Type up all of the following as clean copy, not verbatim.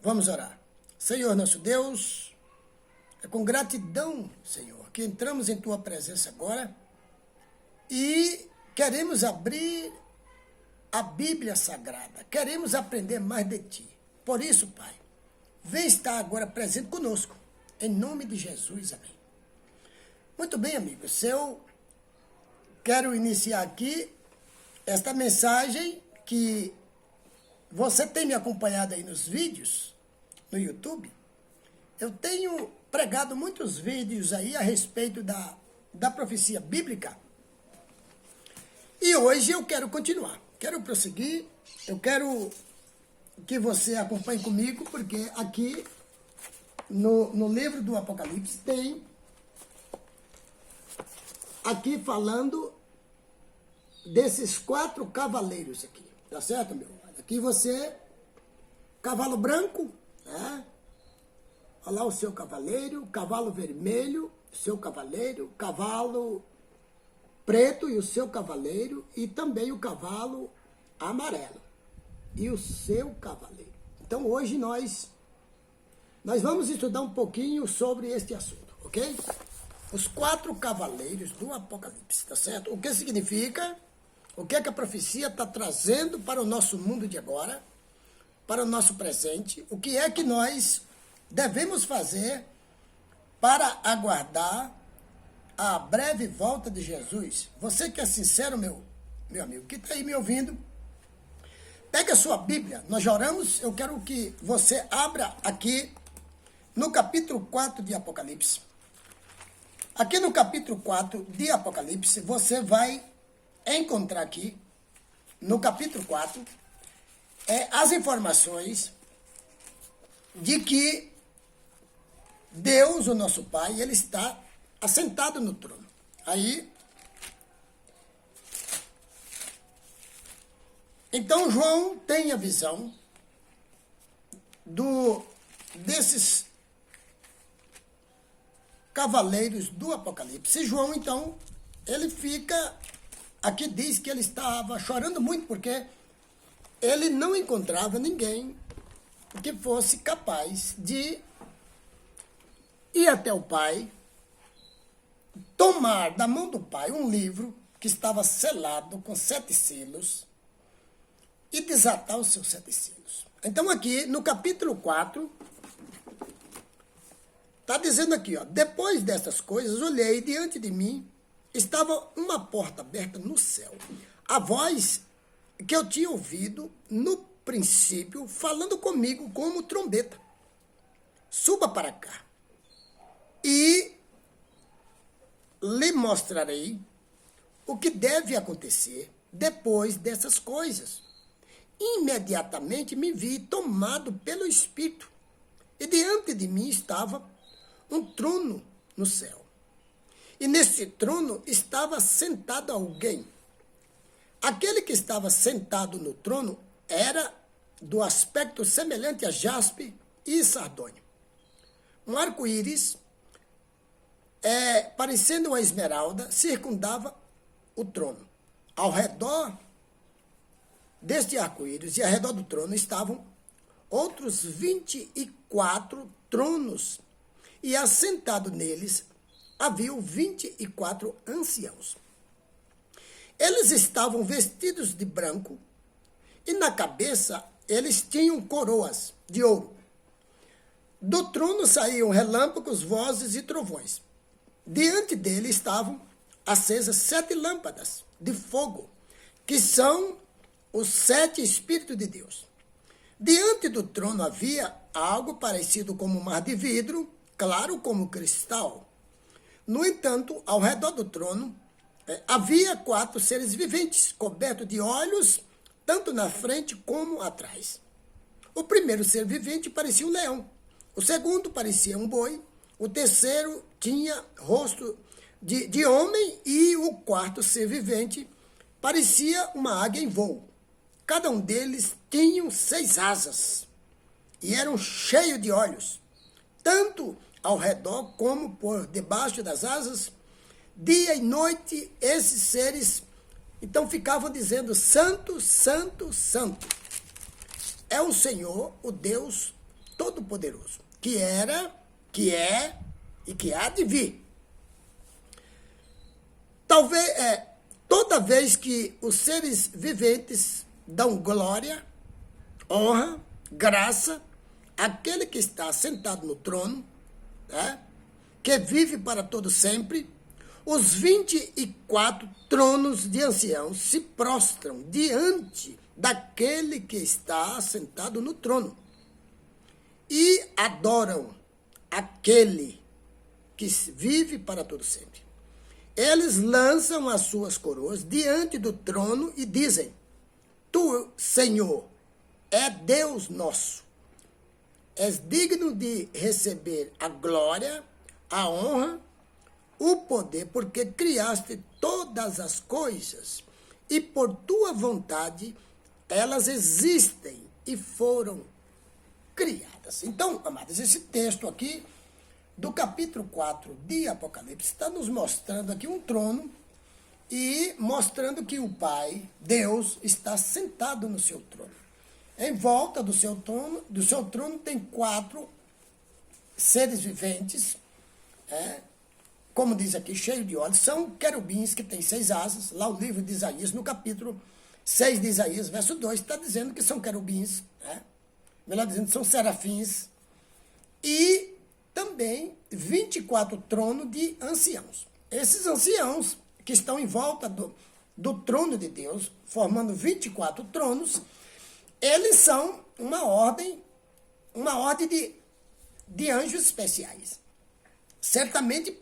Vamos orar. Senhor nosso Deus, é com gratidão, Senhor, que entramos em Tua presença agora e queremos abrir a Bíblia Sagrada. Queremos aprender mais de Ti. Por isso, Pai, vem estar agora presente conosco. Em nome de Jesus, amém. Muito bem, amigos. Eu quero iniciar aqui esta mensagem que você tem me acompanhado aí nos vídeos, no YouTube. Eu tenho pregado muitos vídeos aí a respeito da profecia bíblica. E hoje eu quero continuar. Quero prosseguir. Eu quero que você acompanhe comigo, porque aqui no livro do Apocalipse tem aqui falando desses 4 cavaleiros aqui. Tá certo, meu? Aqui você, cavalo branco, né? Olha lá o seu cavaleiro, cavalo vermelho, seu cavaleiro, cavalo preto e o seu cavaleiro, e também o cavalo amarelo e o seu cavaleiro. Então hoje nós vamos estudar um pouquinho sobre este assunto, ok? Os 4 cavaleiros do Apocalipse, tá certo? O que significa? O que é que a profecia está trazendo para o nosso mundo de agora, para o nosso presente? O que é que nós devemos fazer para aguardar a breve volta de Jesus? Você que é sincero, meu amigo, que está aí me ouvindo, pega a sua Bíblia, nós oramos, eu quero que você abra aqui no capítulo 4 de Apocalipse. Aqui no capítulo 4 de Apocalipse, você vai encontrar aqui, no capítulo 4, as informações de que Deus, o nosso Pai, Ele está assentado no trono. Aí, então João tem a visão desses cavaleiros do Apocalipse. João, então, ele fica, aqui diz que ele estava chorando muito, porque ele não encontrava ninguém que fosse capaz de ir até o Pai, tomar da mão do Pai um livro que estava selado com 7 selos e desatar os seus 7 selos. Então aqui, no capítulo 4, está dizendo aqui, ó, depois dessas coisas, olhei e diante de mim estava uma porta aberta no céu. A voz que eu tinha ouvido no princípio, falando comigo como trombeta. Suba para cá e lhe mostrarei o que deve acontecer depois dessas coisas. Imediatamente me vi tomado pelo Espírito, e diante de mim estava um trono no céu. E nesse trono estava sentado alguém. Aquele que estava sentado no trono era do aspecto semelhante a jaspe e sardônio. Um arco-íris, parecendo uma esmeralda, circundava o trono. Ao redor deste arco-íris e ao redor do trono estavam outros 24 tronos, e assentado neles haviam 24 anciãos. Eles estavam vestidos de branco, e na cabeça eles tinham coroas de ouro. Do trono saíam relâmpagos, vozes e trovões. Diante dele estavam acesas 7 lâmpadas de fogo, que são os 7 Espíritos de Deus. Diante do trono havia algo parecido com um mar de vidro, claro como cristal. No entanto, ao redor do trono, havia 4 seres viventes, cobertos de olhos, tanto na frente como atrás. O primeiro ser vivente parecia um leão, o segundo parecia um boi, o terceiro tinha rosto de homem, e o quarto ser vivente parecia uma águia em voo. Cada um deles tinha 6 asas, e eram cheios de olhos, tanto ao redor como por debaixo das asas. Dia e noite, esses seres, então, ficavam dizendo: Santo, Santo, Santo é o Senhor, o Deus Todo-Poderoso, que era, que é e que há de vir. Toda vez que os seres viventes dão glória, honra, graça àquele que está sentado no trono, né, que vive para todo sempre, os 24 tronos de anciãos se prostram diante daquele que está sentado no trono e adoram aquele que vive para todo sempre. Eles lançam as suas coroas diante do trono e dizem: Tu, Senhor, é Deus nosso. És digno de receber a glória, a honra, o poder, porque criaste todas as coisas e por tua vontade elas existem e foram criadas. Então, amados, esse texto aqui do capítulo 4 de Apocalipse está nos mostrando aqui um trono e mostrando que o Pai, Deus, está sentado no seu trono. Em volta do seu trono tem 4 seres viventes, como diz aqui, cheio de olhos, são querubins que têm 6 asas. Lá o livro de Isaías, no capítulo 6 de Isaías, verso 2, está dizendo que são querubins, melhor dizendo, são serafins, e também 24 tronos de anciãos. Esses anciãos que estão em volta do trono de Deus, formando 24 tronos, eles são uma ordem de anjos especiais. Certamente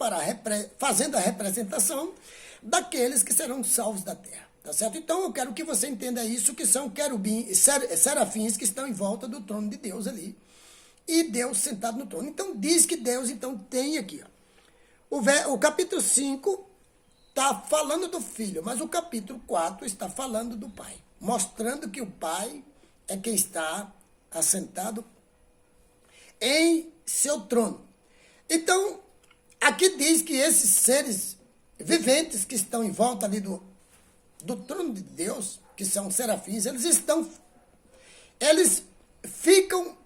fazendo a representação daqueles que serão salvos da terra. Tá certo? Então eu quero que você entenda isso, que são querubins, serafins que estão em volta do trono de Deus ali. E Deus sentado no trono. Então diz que Deus então tem aqui, o capítulo 5 está falando do Filho, mas o capítulo 4 está falando do Pai, mostrando que o Pai é quem está assentado em seu trono. Então, aqui diz que esses seres viventes que estão em volta ali do trono de Deus, que são serafins, eles ficam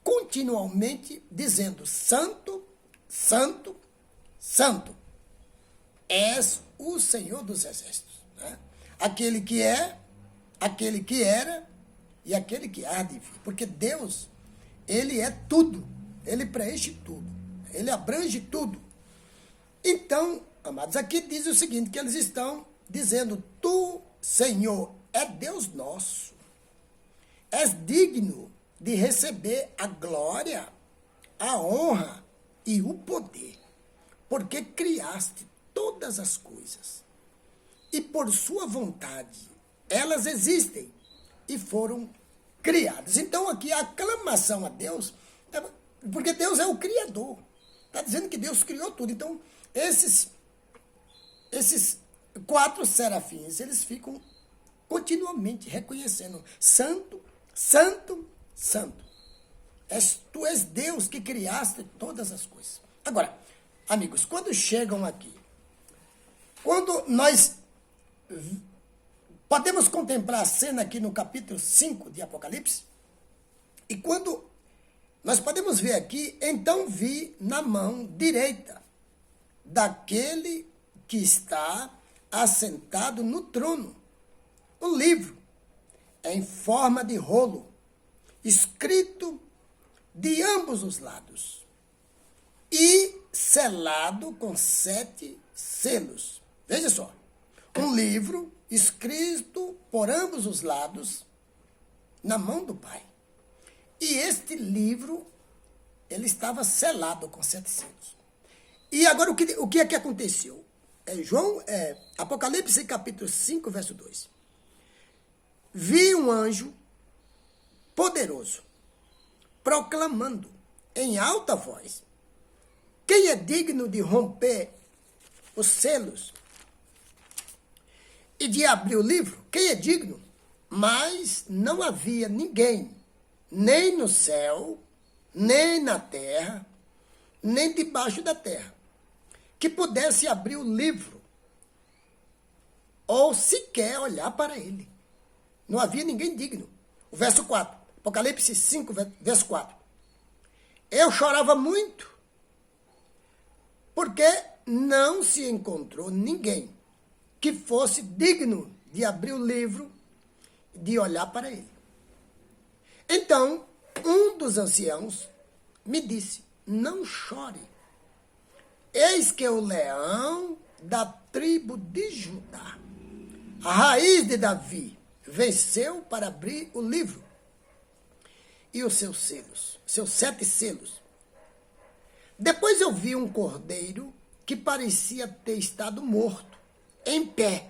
continuamente dizendo: Santo, Santo, Santo, és o Senhor dos Exércitos. Né? Aquele que é, aquele que era e aquele que há de vir. Porque Deus, Ele é tudo. Ele preenche tudo. Ele abrange tudo. Então, amados, aqui diz o seguinte, que eles estão dizendo: Tu, Senhor, é Deus nosso. És digno de receber a glória, a honra e o poder, porque criaste todas as coisas, e por sua vontade elas existem e foram criadas. Então aqui a aclamação a Deus, porque Deus é o Criador, está dizendo que Deus criou tudo. Então esses 4 serafins, eles ficam continuamente reconhecendo: Santo, Santo, Santo. Tu és Deus que criaste todas as coisas. Agora, amigos, quando chegam aqui, quando nós podemos contemplar a cena aqui no capítulo 5 de Apocalipse, e quando nós podemos ver aqui: então vi na mão direita daquele que está assentado no trono um livro em forma de rolo, escrito de ambos os lados e selado com 7 selos. Veja só, um livro escrito por ambos os lados na mão do Pai. E este livro, ele estava selado com 7 selos. E agora o que é que aconteceu? Apocalipse capítulo 5, verso 2. Vi um anjo poderoso proclamando em alta voz: quem é digno de romper os selos e de abrir o livro? Quem é digno? Mas não havia ninguém, nem no céu, nem na terra, nem debaixo da terra, que pudesse abrir o livro ou sequer olhar para ele. Não havia ninguém digno. O verso 4, Apocalipse 5, verso 4. Eu chorava muito, porque não se encontrou ninguém que fosse digno de abrir o livro e de olhar para ele. Então, um dos anciãos me disse: não chore. Eis que o leão da tribo de Judá, a raiz de Davi, venceu para abrir o livro e os seus selos, seus 7 selos. Depois eu vi um cordeiro que parecia ter estado morto, em pé,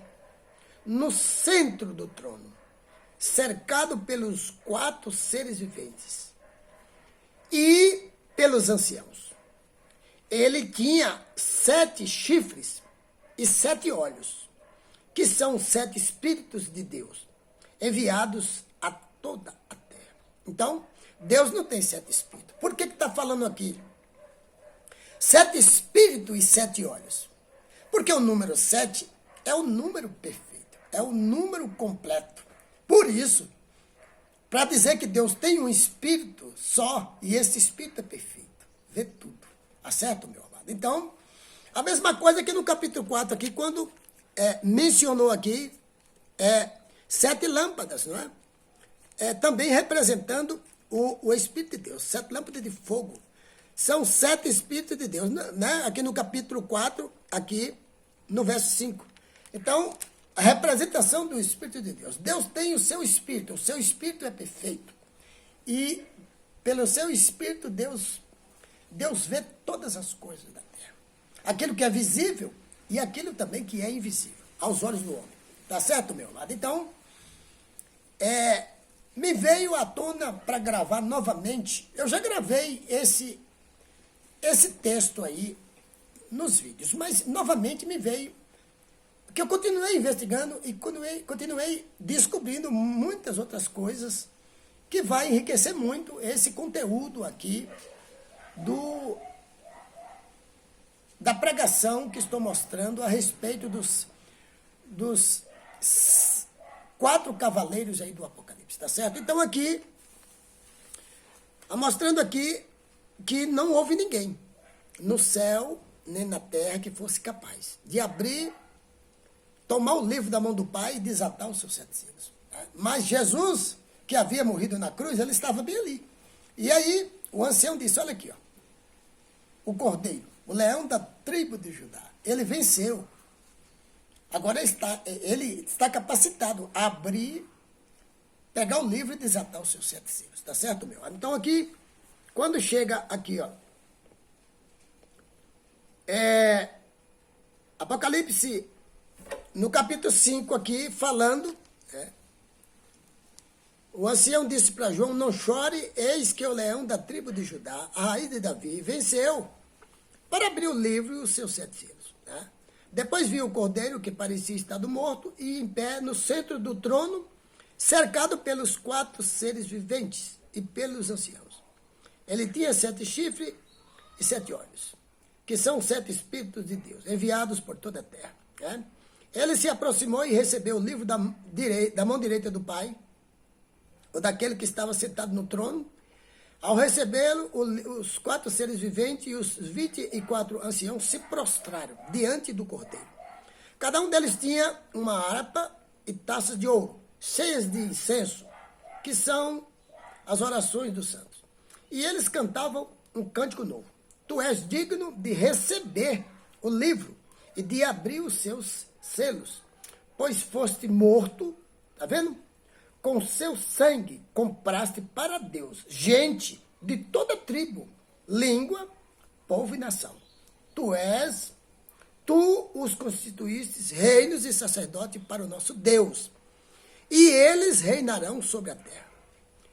no centro do trono, cercado pelos 4 seres viventes e pelos anciãos. Ele tinha 7 chifres e 7 olhos, que são 7 espíritos de Deus, enviados a toda a terra. Então, Deus não tem 7 espíritos. Por que está falando aqui 7 espíritos e 7 olhos? Porque o número 7 é o número perfeito, é o número completo. Por isso, para dizer que Deus tem um espírito só, e esse espírito é perfeito, vê tudo. Acerto, meu amado? Então, a mesma coisa que no capítulo 4 aqui, quando mencionou aqui 7 lâmpadas, não é? Também representando o Espírito de Deus, 7 lâmpadas de fogo. São 7 Espíritos de Deus, né? Aqui no capítulo 4, aqui no verso 5. Então, a representação do Espírito de Deus. Deus tem o seu Espírito é perfeito. E pelo seu Espírito, Deus vê todas as coisas da terra. Aquilo que é visível e aquilo também que é invisível, aos olhos do homem. Tá certo, meu lado? Então, me veio à tona para gravar novamente. Eu já gravei esse texto aí nos vídeos, mas novamente me veio, porque eu continuei investigando e continuei descobrindo muitas outras coisas que vai enriquecer muito esse conteúdo aqui da pregação que estou mostrando a respeito dos 4 cavaleiros aí do Apocalipse, tá certo? Então aqui, mostrando aqui que não houve ninguém no céu nem na terra que fosse capaz de abrir, tomar o livro da mão do Pai e desatar os seus 7 selos. Mas Jesus, que havia morrido na cruz, ele estava bem ali. E aí o ancião disse: olha aqui, ó, o cordeiro, o leão da tribo de Judá, ele venceu. Agora ele está capacitado a abrir, pegar o livro e desatar os seus 7 selos. Tá certo, meu? Então aqui, quando chega aqui, ó, Apocalipse, no capítulo 5 aqui, falando, o ancião disse para João: não chore, eis que o leão da tribo de Judá, a raiz de Davi, venceu para abrir o livro e os seus 7 selos. Né? Depois viu o cordeiro, que parecia estado morto, e em pé no centro do trono, cercado pelos 4 seres viventes e pelos anciãos. Ele tinha 7 chifres e 7 olhos, que são 7 espíritos de Deus, enviados por toda a terra. Né? Ele se aproximou e recebeu o livro da mão direita do Pai, ou daquele que estava sentado no trono. Ao recebê-lo, os 4 seres viventes e os 24 anciãos se prostraram diante do cordeiro. Cada um deles tinha uma harpa e taças de ouro, cheias de incenso, que são as orações dos santos. E eles cantavam um cântico novo: tu és digno de receber o livro e de abrir os seus selos, pois foste morto, tá vendo? Com seu sangue compraste para Deus gente de toda tribo, língua, povo e nação. Tu os constituístes reinos e sacerdotes para o nosso Deus, e eles reinarão sobre a terra.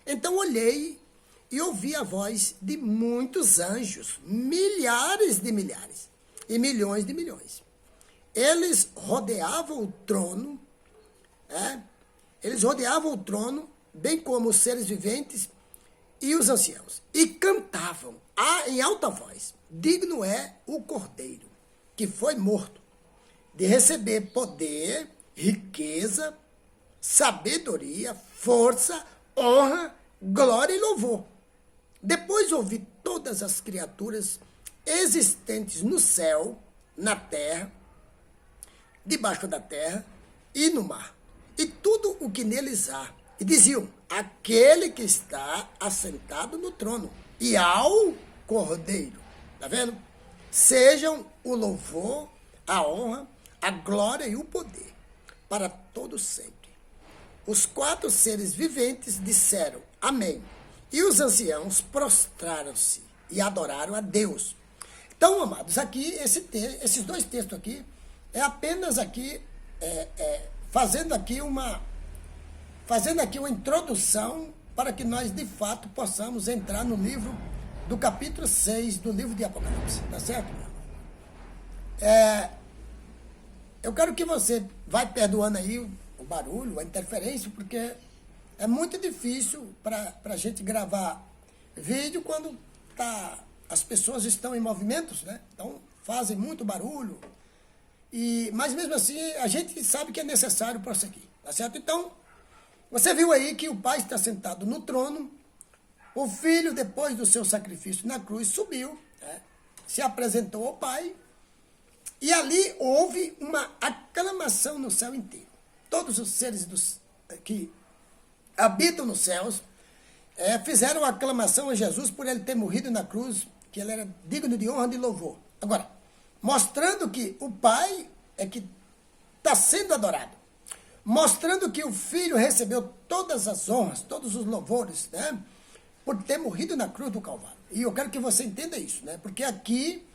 Então olhei e ouvi a voz de muitos anjos, milhares de milhares e milhões de milhões. Eles rodeavam o trono, bem como os seres viventes e os anciãos, e cantavam em alta voz: digno é o cordeiro, que foi morto, de receber poder, riqueza, sabedoria, força, honra, glória e louvor. Depois ouvi todas as criaturas existentes no céu, na terra, debaixo da terra e no mar, e tudo o que neles há. E diziam, aquele que está assentado no trono e ao Cordeiro. Está vendo? Sejam o louvor, a honra, a glória e o poder para todos sempre. Os 4 seres viventes disseram, amém. E os anciãos prostraram-se e adoraram a Deus. Então, amados, aqui, esses 2 textos aqui, é apenas aqui, fazendo aqui uma introdução para que nós, de fato, possamos entrar no livro do capítulo 6 do livro de Apocalipse. Tá certo? Eu quero que você vai perdoando aí o barulho, a interferência, porque é muito difícil para a gente gravar vídeo quando as pessoas estão em movimentos, né? Então, fazem muito barulho. Mas, mesmo assim, a gente sabe que é necessário prosseguir, tá certo? Então, você viu aí que o Pai está sentado no trono, o Filho, depois do seu sacrifício na cruz, subiu, né? Se apresentou ao Pai, e ali houve uma aclamação no céu inteiro. Todos os seres que habitam nos céus fizeram uma aclamação a Jesus por ele ter morrido na cruz, que ele era digno de honra e de louvor. Agora, mostrando que o Pai é que está sendo adorado, mostrando que o Filho recebeu todas as honras, todos os louvores, né, por ter morrido na cruz do Calvário. E eu quero que você entenda isso, né, porque aqui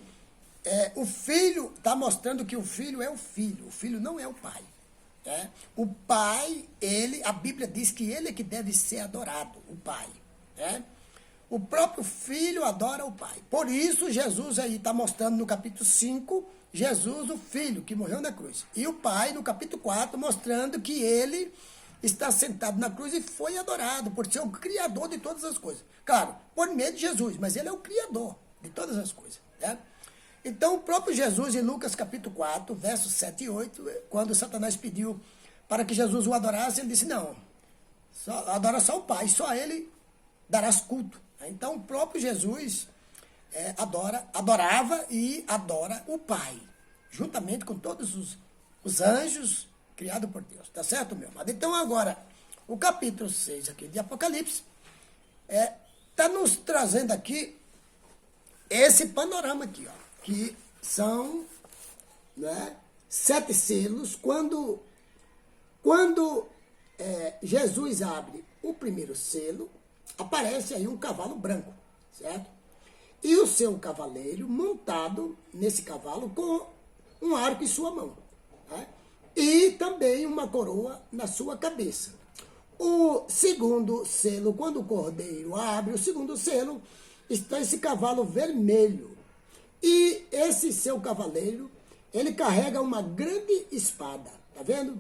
o Filho está mostrando que o Filho é o Filho não é o Pai. Né? O Pai, a Bíblia diz que ele é que deve ser adorado, o Pai. Né? O próprio Filho adora o Pai. Por isso, Jesus aí está mostrando no capítulo 5, Jesus, o Filho, que morreu na cruz. E o Pai, no capítulo 4, mostrando que ele está sentado na cruz e foi adorado por ser o Criador de todas as coisas. Claro, por meio de Jesus, mas ele é o Criador de todas as coisas. Né? Então, o próprio Jesus, em Lucas capítulo 4, versos 7 e 8, quando Satanás pediu para que Jesus o adorasse, ele disse, não, adora só o Pai, só a ele darás culto. Então, o próprio Jesus adorava e adora o Pai, juntamente com todos os anjos criados por Deus. Tá certo, meu amado? Então, agora, o capítulo 6 aqui de Apocalipse está nos trazendo aqui esse panorama aqui, ó, que são, né, 7 selos. Quando Jesus abre o primeiro selo, aparece aí um cavalo branco, certo? E o seu cavaleiro montado nesse cavalo com um arco em sua mão, né? E também uma coroa na sua cabeça. O segundo selo, quando o cordeiro abre o segundo selo, está esse cavalo vermelho. E esse seu cavaleiro, ele carrega uma grande espada, tá vendo?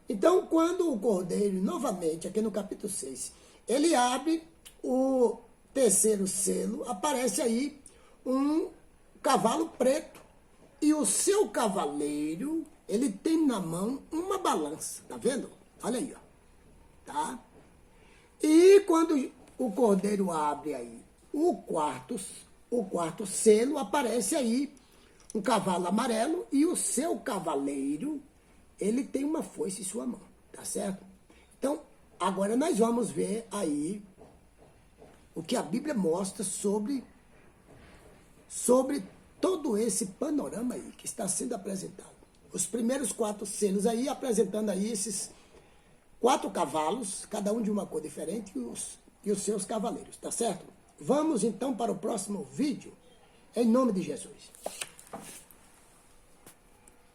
Então, quando o cordeiro, novamente, aqui no capítulo 6, ele abre o terceiro selo, aparece aí um cavalo preto. E o seu cavaleiro, ele tem na mão uma balança, tá vendo? Olha aí, ó. Tá? E quando o cordeiro abre aí o quarto selo, aparece aí um cavalo amarelo e o seu cavaleiro, ele tem uma foice em sua mão, tá certo? Então, agora nós vamos ver aí o que a Bíblia mostra sobre todo esse panorama aí que está sendo apresentado. Os primeiros 4 selos aí, apresentando aí esses 4 cavalos, cada um de uma cor diferente, e os seus cavaleiros, tá certo? Vamos então para o próximo vídeo, em nome de Jesus.